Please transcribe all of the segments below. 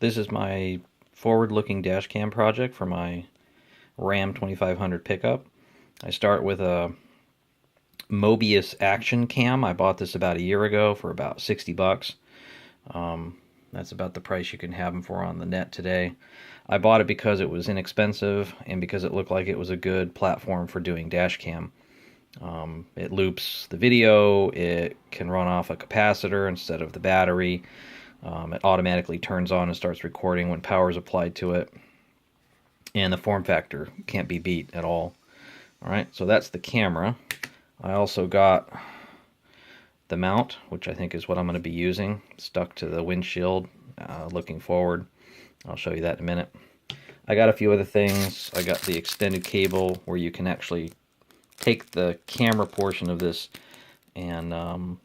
This is my forward-looking dash cam project for my Ram 2500 pickup. I start with a Mobius Action Cam. I bought this about a year ago for about 60 bucks. That's about the price you can have them for on the net today. I bought it because it was inexpensive and because it looked like it was a good platform for doing dash cam. It loops the video, it can run off a capacitor instead of the battery. It automatically turns on and starts recording when power is applied to it. And the form factor can't be beat at all. Alright, so that's the camera. I also got the mount, which I think is what I'm going to be using, stuck to the windshield, looking forward. I'll show you that in a minute. I got a few other things. I got the extended cable where you can actually take the camera portion of this and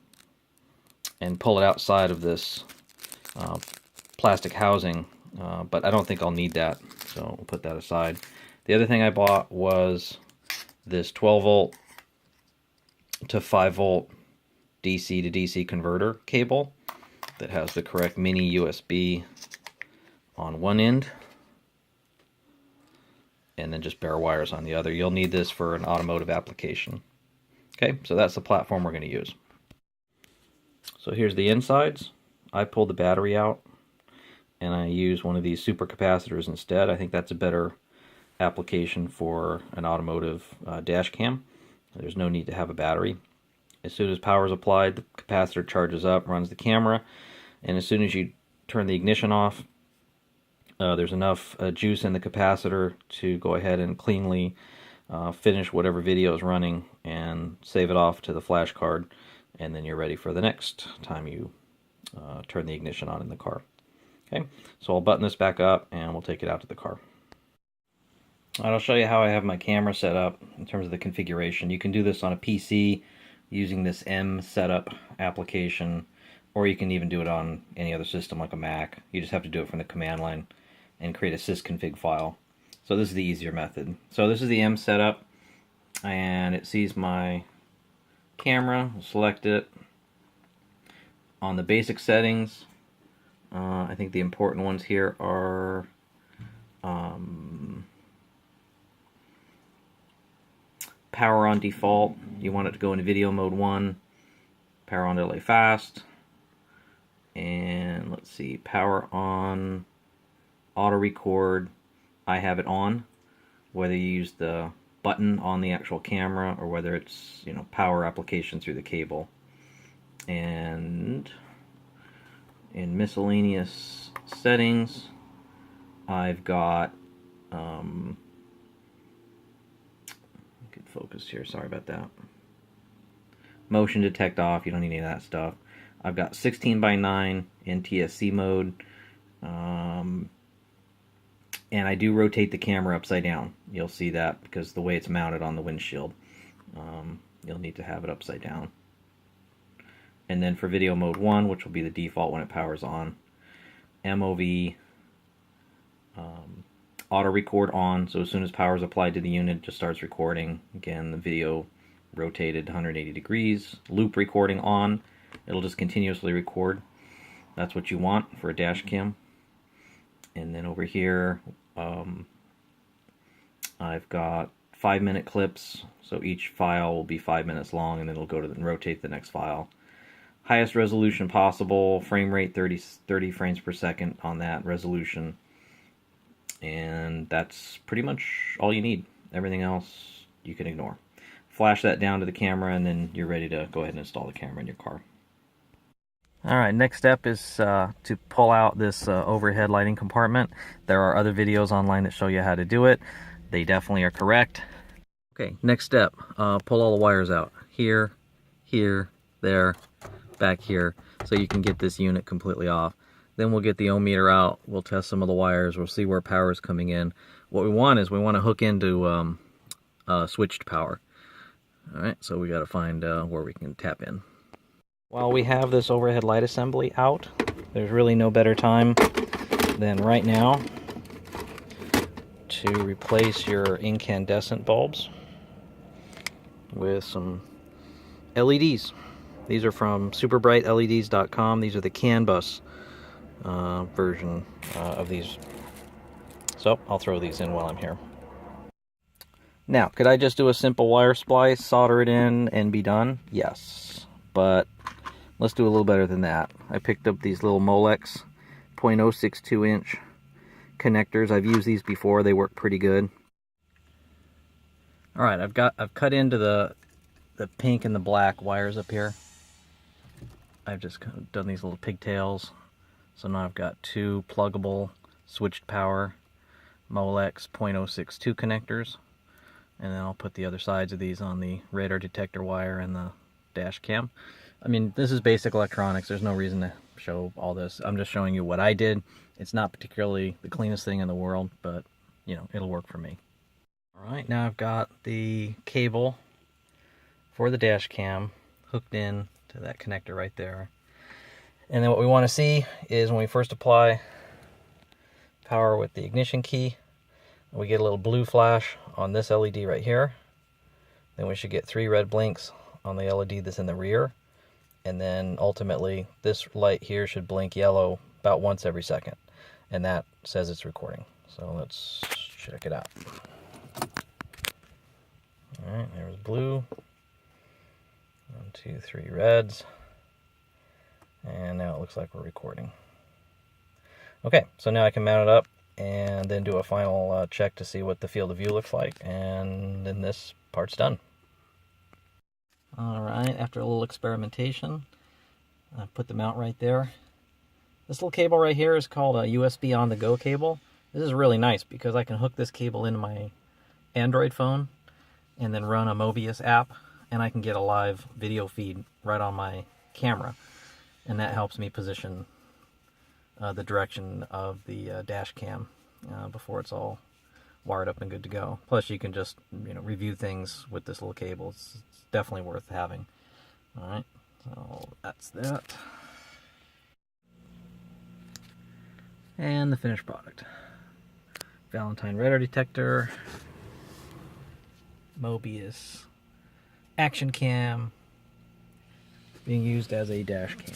pull it outside of this plastic housing, but I don't think I'll need that, so we'll put that aside. The other thing I bought was this 12 volt to 5 volt DC to DC converter cable that has the correct mini USB on one end and then just bare wires on the other. You'll need this for an automotive application. Okay, so that's the platform we're going to use. So here's the insides. I pulled the battery out and I use one of these super capacitors instead. I think that's a better application for an automotive dash cam. There's no need to have a battery. As soon as power is applied, the capacitor charges up, runs the camera, and as soon as you turn the ignition off, there's enough juice in the capacitor to go ahead and cleanly finish whatever video is running and save it off to the flash card, and then you're ready for the next time you turn the ignition on in the car. Okay, so I'll button this back up and we'll take it out to the car. I'll show you how I have my camera set up in terms of the configuration. You can do this on a PC using this M setup application, or you can even do it on any other system like a Mac. You just have to do it from the command line and create a sysconfig file. So this is the easier method. So this is the M setup, and it sees my camera. We'll select it. On the basic settings, I think the important ones here are power on default. You want it to go into video mode 1, power on delay fast, and let's see, power on auto record. I have it on, whether you use the button on the actual camera or whether it's, you know, power application through the cable. And in miscellaneous settings, I've got get focused here, sorry about that. Motion detect off, you don't need any of that stuff. I've got 16:9 NTSC mode, and I do rotate the camera upside down. You'll see that because the way it's mounted on the windshield, you'll need to have it upside down. And then for video mode 1, which will be the default when it powers on, MOV auto record on, so as soon as power is applied to the unit, it just starts recording. Again, the video rotated 180 degrees. Loop recording on, it'll just continuously record. That's what you want for a dash cam. And then over here, I've got 5-minute clips, so each file will be 5 minutes long, and then it'll go to and rotate the next file. Highest resolution possible, frame rate 30 frames per second on that resolution. And that's pretty much all you need. Everything else you can ignore. Flash that down to the camera, and then you're ready to go ahead and install the camera in your car. Alright, next step is to pull out this overhead lighting compartment. There are other videos online that show you how to do it. They definitely are correct. Okay, next step, pull all the wires out. Here, here, there, back here, so you can get this unit completely off. Then we'll get the ohm meter out, we'll test some of the wires, we'll see where power is coming in. What we want is we want to hook into switched power. Alright, so we got to find where we can tap in. While we have this overhead light assembly out, there's really no better time than right now to replace your incandescent bulbs with some LEDs. These are from superbrightleds.com. These are the CAN bus version of these. So I'll throw these in while I'm here. Now, could I just do a simple wire splice, solder it in, and be done? Yes, but let's do a little better than that. I picked up these little Molex 0.062 inch connectors. I've used these before. They work pretty good. All right, I've cut into the pink and the black wires up here. I've just done these little pigtails. So now I've got two pluggable switched power Molex 0.062 connectors. And then I'll put the other sides of these on the radar detector wire and the dash cam. I mean, this is basic electronics. There's no reason to show all this. I'm just showing you what I did. It's not particularly the cleanest thing in the world, but, you know, it'll work for me. All right, now I've got the cable for the dash cam hooked in to that connector right there. And then what we want to see is when we first apply power with the ignition key, we get a little blue flash on this LED right here. Then we should get 3 red blinks on the LED that's in the rear. And then ultimately this light here should blink yellow about once every second. And that says it's recording. So let's check it out. Alright, there's blue. 1, 2, 3 reds. And now it looks like we're recording. Okay, so now I can mount it up and then do a final check to see what the field of view looks like, and then this part's done. Alright, after a little experimentation, I put the mount right there. This little cable right here is called a USB on-the-go cable. This is really nice because I can hook this cable into my Android phone and then run a Mobius app, and I can get a live video feed right on my camera, and that helps me position the direction of the dash cam before it's all wired up and good to go. Plus you can just, you know, review things with this little cable. It's definitely worth having. Alright, so that's that. And the finished product. Valentine radar detector, Mobius Action Cam, being used as a dash cam.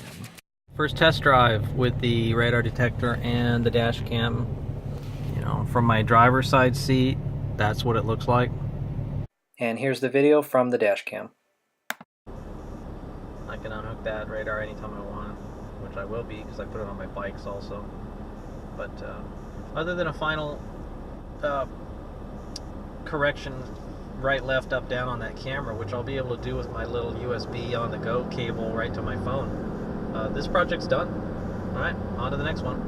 First test drive with the radar detector and the dash cam. You know, from my driver's side seat, that's what it looks like. And here's the video from the dash cam. I can unhook that radar anytime I want, which I will be because I put it on my bikes also. But other than a final correction, right, left, up, down on that camera, which I'll be able to do with my little USB on-the-go cable right to my phone, this project's done. Alright, on to the next one.